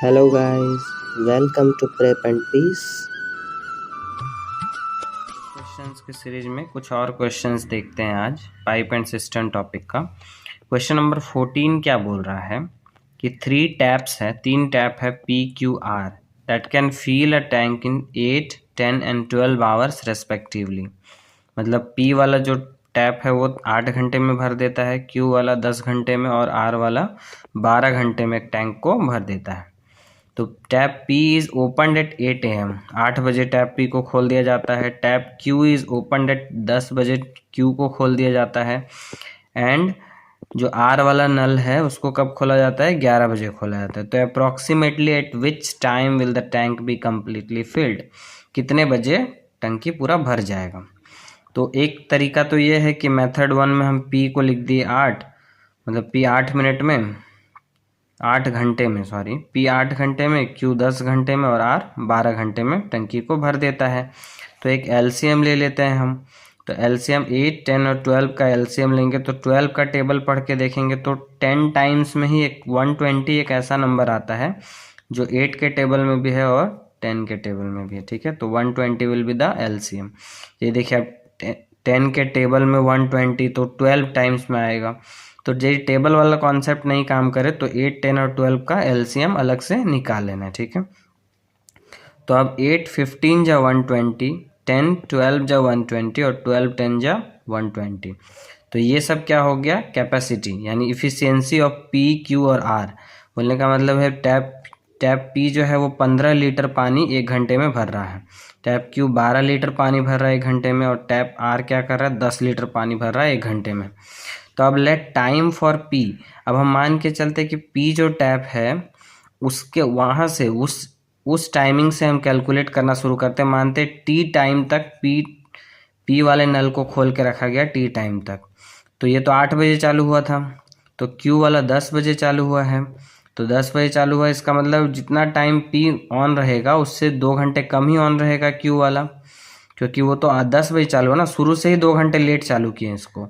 Hello guys, welcome to Prep and Peace। Questions की series में कुछ और क्वेश्चंस देखते हैं आज पाइप एंड सिस्टम टॉपिक का। क्वेश्चन नंबर 14 क्या बोल रहा है कि 3 टैप्स है, 3 टैप है PQR that can feel a tank in 8, 10 and 12 hours respectively. मतलब P वाला जो टैप है वो 8 घंटे में भर देता है, Q वाला 10 घंटे में और R वाला 12 घंटे में टैंक को भर देता है। तो tap P is open at 8 AM, 8 बजे टैप P को खोल दिया जाता है। Tap Q is open at 10 बजे Q को खोल दिया जाता है। एंड जो R वाला नल है उसको कब खोला जाता है? 11 बजे खोला जाता है। तो approximately eight which time will the tank be completely field, कितने बजे टंकी पूरा भर जाएगा। तो एक तरीका तो ये है कि मेथड 1 में हम P को लिख दिए 8, मतलब P 8 मिनट में, 8 घंटे में, सॉरी P 8 घंटे में, Q 10 घंटे में और R 12 घंटे में टंकी को भर देता है। तो एक LCM ले लेते हैं हम। तो LCM 8, 10 और 12 का LCM लेंगे तो 12 का टेबल पढ़ के देखेंगे तो 10 टाइम्स में ही एक 120 एक ऐसा नंबर आता है जो 8 के टेबल में भी है और 10 के टेबल में भी है। ठीक है, तो 120 विल बी द LCM। ये देखिए अब 10 के टेबल में 120 तो 12 टाइम्स में आएगा। तो जो टेबल वाला कॉन्सेप्ट नहीं काम करे तो 8, 10 और 12 का LCM अलग से निकाल लेना है। ठीक है, तो अब 8 15 जा 120, 10 12 जा 120 और 12 10 जा 120। तो ये सब क्या हो गया? कैपेसिटी यानी इफिशियंसी ऑफ P, Q और R। बोलने का मतलब है टैप P जो है वो 15 लीटर पानी 1 घंटे में भर रहा है, टैप Q 12 लीटर पानी भर रहा है 1 घंटे में, और टैप R क्या कर रहा है? 10 लीटर पानी भर रहा है 1 घंटे में। तो अब लेट टाइम फॉर P, अब हम मान के चलते कि P जो टैप है उसके वहाँ से उस टाइमिंग से हम कैलकुलेट करना शुरू करते हैं। मानते T टाइम तक P वाले नल को खोल के रखा गया T टाइम तक। तो ये तो 8 बजे चालू हुआ था, तो Q वाला 10 बजे चालू हुआ है। तो 10 बजे चालू हुआ, इसका मतलब जितना टाइम P ऑन रहेगा उससे 2 घंटे कम ही ऑन रहेगा Q वाला, क्योंकि वो तो 10 बजे चालू है ना, शुरू से ही 2 घंटे लेट चालू किए इसको।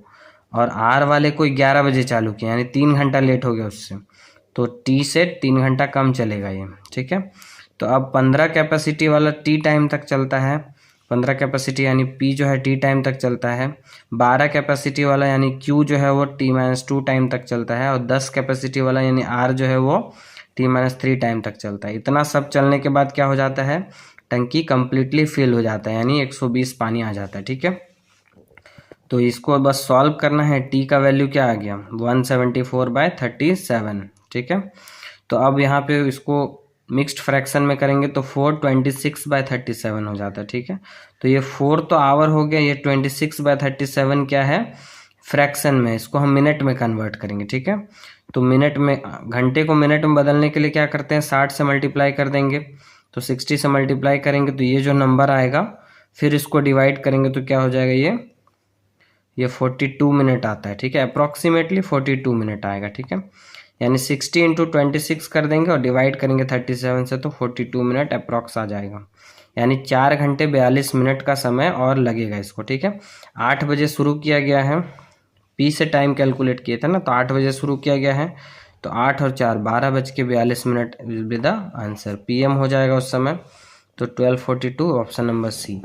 और R वाले को 11 बजे चालू किया, यानी 3 घंटा लेट हो गया उससे, तो T से 3 घंटा कम चलेगा ये। ठीक है, तो अब 15 कैपेसिटी वाला T टाइम तक चलता है, 15 कैपेसिटी यानी P जो है T टाइम तक चलता है। 12 कैपेसिटी वाला यानी Q जो है वो T-2 टाइम तक चलता है, और 10 कैपेसिटी वाला यानी R जो है वो T-3 टाइम तक चलता है। इतना सब चलने के बाद क्या हो जाता है? टंकी कंप्लीटली फिल हो जाता है, यानी 120 पानी आ जाता है। ठीक है, तो इसको बस सॉल्व करना है। T का वैल्यू क्या आ गया? 174/37। ठीक है, तो अब यहाँ पे इसको मिक्स्ड फ्रैक्शन में करेंगे तो 426/37 हो जाता है। ठीक है, तो ये 4 तो आवर हो गया, ये 26/37 क्या है? फ्रैक्शन में, इसको हम मिनट में कन्वर्ट करेंगे। ठीक है, तो मिनट में, घंटे को मिनट में बदलने के लिए क्या करते हैं? 60 से मल्टीप्लाई कर देंगे, तो 60 से मल्टीप्लाई करेंगे तो ये जो नंबर आएगा, फिर इसको डिवाइड करेंगे तो क्या हो जाएगा? ये 42 मिनट आता है। ठीक है, अप्रॉक्सीमेटली 42 मिनट आएगा। ठीक है, यानी 60 इंटू 26 कर देंगे और डिवाइड करेंगे 37 से, तो 42 मिनट अप्रॉक्स आ जाएगा, यानी 4 घंटे 42 मिनट का समय और लगेगा इसको। ठीक है, 8 बजे शुरू किया गया है, P से टाइम कैलकुलेट किए थे ना, तो 8 बजे शुरू किया गया है, तो 8 और 4 12:42 will be the answer. PM हो जाएगा उस समय, तो 12:42 ऑप्शन नंबर C।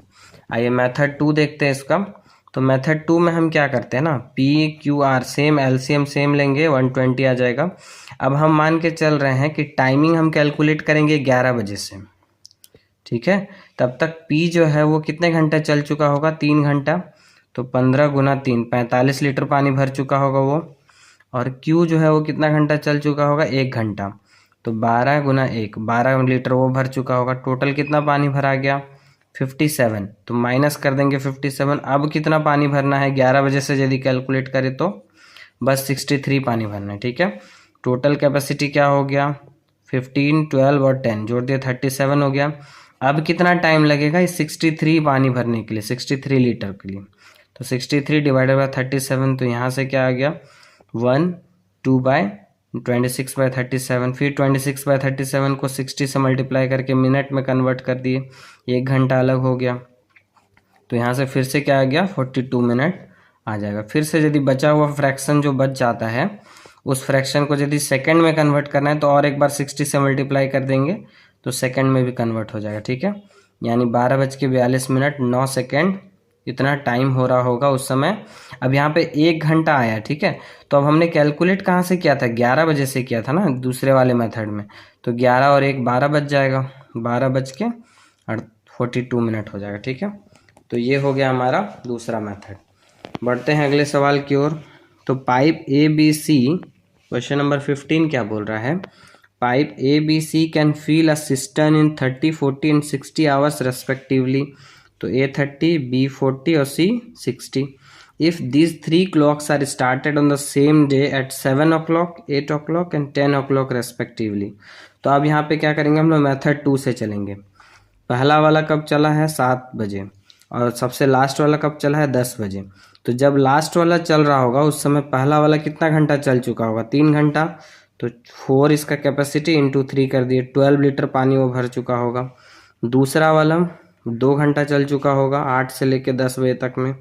आइए मेथड 2 देखते हैं इसका। तो मेथड 2 में हम क्या करते हैं ना, PQR सेम LCM सेम लेंगे, 120 आ जाएगा। अब हम मान के चल रहे हैं कि टाइमिंग हम कैलकुलेट करेंगे 11 बजे से। ठीक है, तब तक P जो है वो कितने घंटे चल चुका होगा? 3 घंटा, तो 15 गुना 3 45 लीटर पानी भर चुका होगा वो। और Q जो है वो कितना घंटा चल चुका होगा? 1 घंटा, तो 12 गुना 1 12 लीटर वो भर चुका होगा। टोटल कितना पानी भरा गया? 57। तो माइनस कर देंगे 57। अब कितना पानी भरना है? 11 बजे से यदि कैलकुलेट करें तो बस 63 पानी भरना है। ठीक है, टोटल कैपेसिटी क्या हो गया? 15, 12 और 10 जोड़ दिया 37 हो गया। अब कितना टाइम लगेगा इस 63 पानी भरने के लिए, 63 लीटर के लिए? तो 63 डिवाइडेड बाय 37, तो यहाँ से क्या आ गया? 1/2/26/37। फिर 26/37 को 60 से मल्टीप्लाई करके मिनट में कन्वर्ट कर दिए, 1 घंटा अलग हो गया। तो यहाँ से फिर से क्या आ गया? 42 मिनट आ जाएगा। फिर से यदि बचा हुआ फ्रैक्शन जो बच जाता है उस फ्रैक्शन को यदि सेकंड में कन्वर्ट करना है तो और एक बार 60 से मल्टीप्लाई कर देंगे तो सेकंड में भी कन्वर्ट हो जाएगा, ठीक है। यानी 12:42 9 सेकंड इतना टाइम हो रहा होगा उस समय। अब यहाँ पे 1 घंटा आया, ठीक है। तो अब हमने कैलकुलेट कहाँ से किया था, 11 बजे से किया था ना दूसरे वाले मेथड में। तो 11 और 1 12 बज जाएगा, 12:42 हो जाएगा, ठीक है। तो ये हो गया हमारा दूसरा मेथड। बढ़ते हैं अगले सवाल की ओर। तो pipe A B C, question number 15 क्या बोल रहा है, pipe A B C can fill a cistern in 30, 40 and 60 hours respectively. तो ए 30, बी 40 और C 60। If these 3 clocks are started on the same day at 7 o'clock, 8 o'clock and 10 o'clock respectively. तो अब यहाँ पे क्या करेंगे हम लोग, मेथड 2 से चलेंगे। पहला वाला कब चला है, 7 बजे, और सबसे लास्ट वाला कब चला है, 10 बजे। तो जब लास्ट वाला चल रहा होगा उस समय पहला वाला कितना घंटा चल चुका होगा, 3 घंटा। तो 4 इसका कैपेसिटी इंटू 3 कर दिए, 12 लीटर पानी वो भर चुका होगा। दूसरा वाला 2 घंटा चल चुका होगा, 8 से लेकर 10 बजे तक में।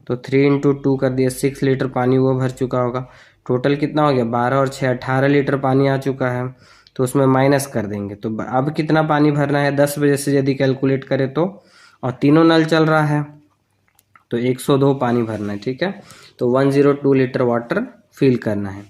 तो 3 इंटू 2 कर दिए, 6 लीटर पानी वो भर चुका होगा। टोटल कितना हो गया, 12 और 6 18 लीटर पानी आ चुका है। तो उसमें माइनस कर देंगे, तो अब कितना पानी भरना है 10 बजे से यदि कैलकुलेट करें तो, और तीनों नल चल रहा है तो 102 पानी भरना है, ठीक है। तो 102 लीटर वाटर फिल करना है।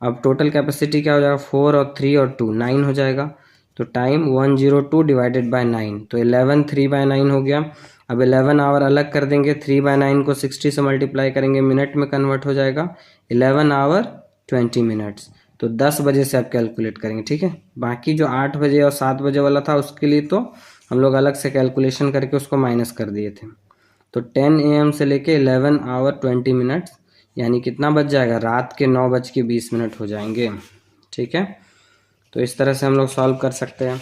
अब टोटल कैपेसिटी क्या हो जाएगा, 4 और 3 और 2 9 हो जाएगा। तो टाइम 102 डिवाइडेड बाय 9, तो 11 3/9 हो गया। अब 11 आवर अलग कर देंगे, 3/9 को 60 से मल्टीप्लाई करेंगे, मिनट में कन्वर्ट हो जाएगा, 11 आवर 20 मिनट्स। तो 10 बजे से आप कैलकुलेट करेंगे, ठीक है। बाकी जो 8 बजे और 7 बजे वाला था उसके लिए तो हम लोग अलग से कैलकुलेशन करके उसको माइनस कर दिए थे। तो 10 AM से लेके 11 आवर 20 मिनट्स, यानी कितना बज जाएगा, रात के 9:20 हो जाएंगे, ठीक है। तो इस तरह से हम लोग सॉल्व कर सकते हैं।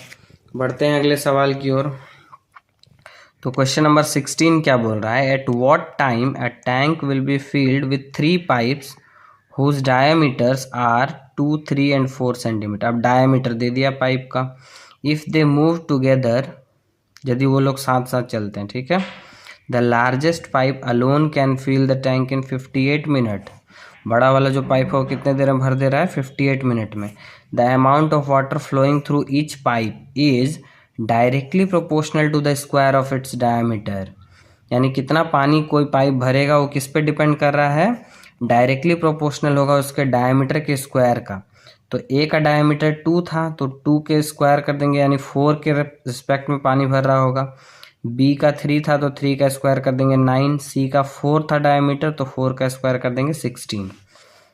बढ़ते हैं अगले सवाल की ओर। तो क्वेश्चन नंबर 16 क्या बोल रहा है, at what time a tank will be filled with 3 pipes whose diameters are 2, 3 and 4 centimeter. अब डायमीटर दे दिया पाइप का। इफ दे मूव टुगेदर, यदि वो लोग साथ साथ चलते हैं, ठीक है, the largest pipe alone can fill the tank in 58 minute. बड़ा वाला जो पाइप है वो कितने देर में भर दे रहा है, 58 मिनट में। The amount of water flowing through each pipe is directly proportional to the square of its diameter. यानी कितना पानी कोई पाइप भरेगा वो किस पे डिपेंड कर रहा है, डायरेक्टली प्रोपोर्शनल होगा उसके डायमीटर के स्क्वायर का। तो ए का डायमीटर 2 था तो 2 के स्क्वायर कर देंगे, यानी 4 के रिस्पेक्ट में पानी भर रहा होगा। बी का 3 था तो 3 का स्क्वायर कर देंगे 9। सी का 4 था डायमीटर तो 4 का स्क्वायर कर देंगे 16।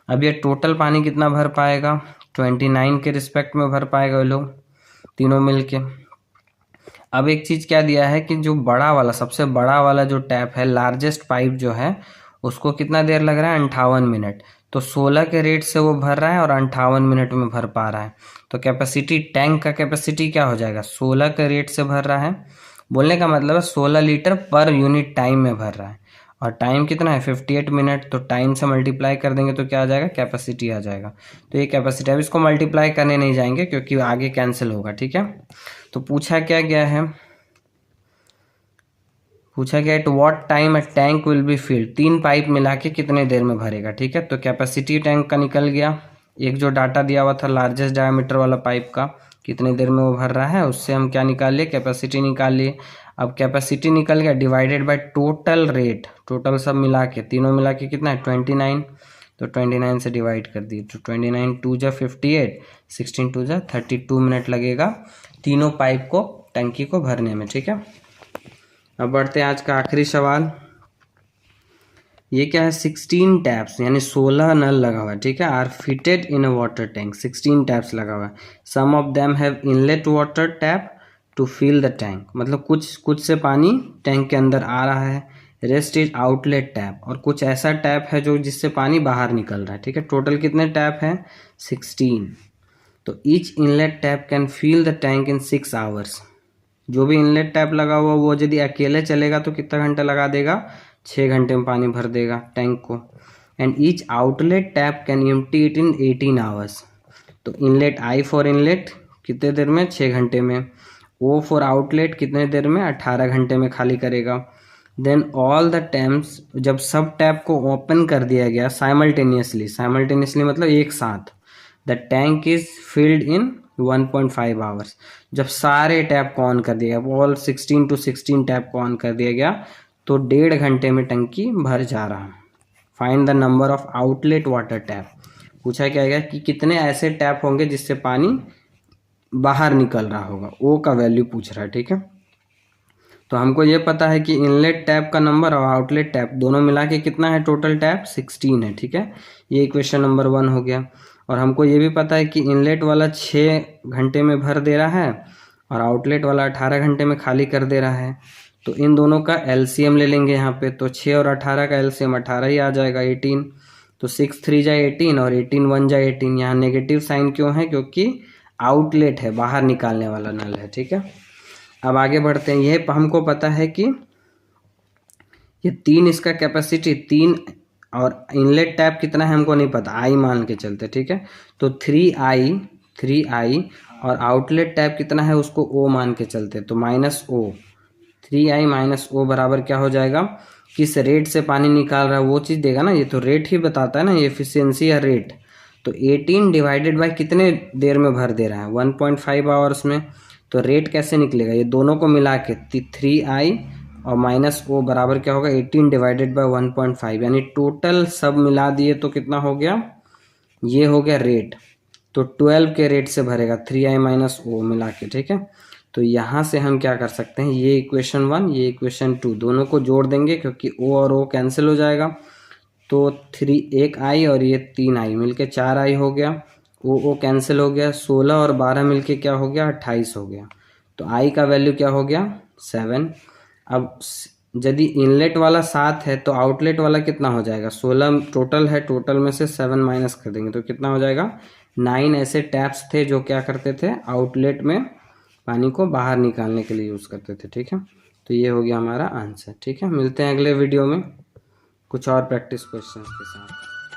अब ये टोटल पानी कितना भर पाएगा, 29 के रिस्पेक्ट में भर पाएगा ये लोग तीनों मिलके। अब एक चीज़ क्या दिया है कि जो बड़ा वाला, सबसे बड़ा वाला जो टैप है, लार्जेस्ट पाइप जो है, उसको कितना देर लग रहा है, 58 मिनट। तो 16 के रेट से वो भर रहा है और 58 मिनट में भर पा रहा है। तो कैपेसिटी, टैंक का कैपेसिटी क्या हो जाएगा, 16 के रेट से भर रहा है, बोलने का मतलब है 16 लीटर पर यूनिट टाइम में भर रहा है। और टाइम कितना है, 58 मिनट। तो टाइम से मल्टीप्लाई कर देंगे तो क्या आ जाएगा, कैपेसिटी आ जाएगा। तो ये कैपेसिटी, अब इसको मल्टीप्लाई करने नहीं जाएंगे क्योंकि आगे कैंसिल होगा, ठीक है। तो पूछा क्या गया है, पूछा गया eight what time a tank will be field, 3 pipe मिला के कितने देर में भरेगा, ठीक है। तो कैपेसिटी टैंक का निकल गया, एक जो डाटा दिया हुआ था लार्जेस्ट डायमीटर वाला पाइप का कितने देर में वो भर रहा है, उससे हम क्या निकाल लिए, कैपेसिटी निकाल लिए। अब कैपेसिटी निकल गया divided by total rate, total सब मिला के, तीनों मिला के कितना है 29। तो 29 से डिवाइड कर दिए तो 29 2 जा 58, 16 2 जा 32 मिनट लगेगा तीनों पाइप को, टंकी को भरने में, ठीक है। अब बढ़ते हैं आज का आखिरी सवाल। ये क्या है, 16 टैप्स यानी 16 नल लगा हुआ है, ठीक है, are fitted in a water tank, 16 taps लगा हुआ है। Some of them have inlet water tap to fill the tank, मतलब कुछ से पानी टैंक के अंदर आ रहा है। रेस्ट इज आउटलेट टैप, और कुछ ऐसा टैप है जो जिससे पानी बाहर निकल रहा है, ठीक है। टोटल कितने टैप हैं, 16। तो each inlet tap can fill the tank in 6 hours. जो भी इनलेट टैप लगा हुआ वो यदि अकेले चलेगा तो कितना घंटा लगा देगा, 6 घंटे में पानी भर देगा टैंक को। And each outlet tap can empty it in 18 hours. तो इनलेट, आई फॉर इनलेट कितने देर में, 6 घंटे में। ओ फॉर आउटलेट कितने देर में, 18 घंटे में खाली करेगा। देन ऑल द टैप्स, जब सब टैप को ओपन कर दिया गया साइमल्टेनियसली, साइमल्टेनियसली मतलब एक साथ, the tank is filled in 1.5 hours. जब सारे टैप को ऑन कर दिया गया, ऑल 16 to 16 टैप को ऑन कर दिया गया, तो 1.5 घंटे में टंकी भर जा रहा। Find the number of outlet water tap. पूछा क्या गया कि कितने ऐसे टैप होंगे जिससे पानी बाहर निकल रहा होगा, ओ का वैल्यू पूछ रहा है। ठीक है, तो हमको ये पता है कि इनलेट टैप का नंबर और आउटलेट टैप दोनों मिला के कितना है, टोटल टैप 16 है। ठीक है, ये इक्वेशन नंबर 1 हो गया। और हमको ये भी पता है कि इनलेट वाला 6 घंटे में भर दे रहा है और आउटलेट वाला 18 घंटे में खाली कर दे रहा है। तो इन दोनों का एलसीएम ले लेंगे यहाँ पे, तो 6 और 18 का एलसीएम 18 ही आ जाएगा, 18। तो 6 3 जा 18 और 18 1 जा 18। यहाँ नेगेटिव साइन क्यों है, क्योंकि आउटलेट है, बाहर निकालने वाला नल है। ठीक है, अब आगे बढ़ते हैं। यह हमको पता है कि ये 3 इसका कैपेसिटी 3 और इनलेट टैप कितना है हमको नहीं पता, आई मान के चलते। ठीक है, तो 3i और आउटलेट टैप कितना है उसको ओ मान के चलते, तो -o। 3i - o बराबर क्या हो जाएगा, किस रेट से पानी निकाल रहा है वो चीज़ देगा ना, ये तो रेट ही बताता है ना, ये एफिशिएंसी या रेट। तो 18 डिवाइडेड बाय कितने देर में भर दे रहा है, 1.5 आवर्स में। तो रेट कैसे निकलेगा, ये दोनों को मिला के 3i और -o बराबर क्या होगा, 18 डिवाइडेड बाय 1.5, यानी टोटल सब मिला दिए तो कितना हो गया, ये हो गया रेट। तो 12 के रेट से भरेगा 3i - o मिला के। ठीक है, तो यहाँ से हम क्या कर सकते हैं, ये इक्वेशन 1 ये इक्वेशन 2 दोनों को जोड़ देंगे, क्योंकि o और o कैंसिल हो जाएगा। तो 1i और ये 3i मिलके 4i हो गया, o कैंसिल हो गया, 16 और 12 मिलके क्या हो गया, 28 हो गया। तो i का वैल्यू क्या हो गया, 7। अब यदि इनलेट वाला 7 है तो आउटलेट वाला कितना हो जाएगा, 16 टोटल है, टोटल में से 7 माइनस कर देंगे तो कितना हो जाएगा, 9 ऐसे टैप्स थे जो क्या करते थे, आउटलेट में पानी को बाहर निकालने के लिए यूज़ करते थे। ठीक है, तो ये हो गया हमारा आंसर। ठीक है, मिलते हैं अगले वीडियो में कुछ और प्रैक्टिस क्वेश्चंस के साथ।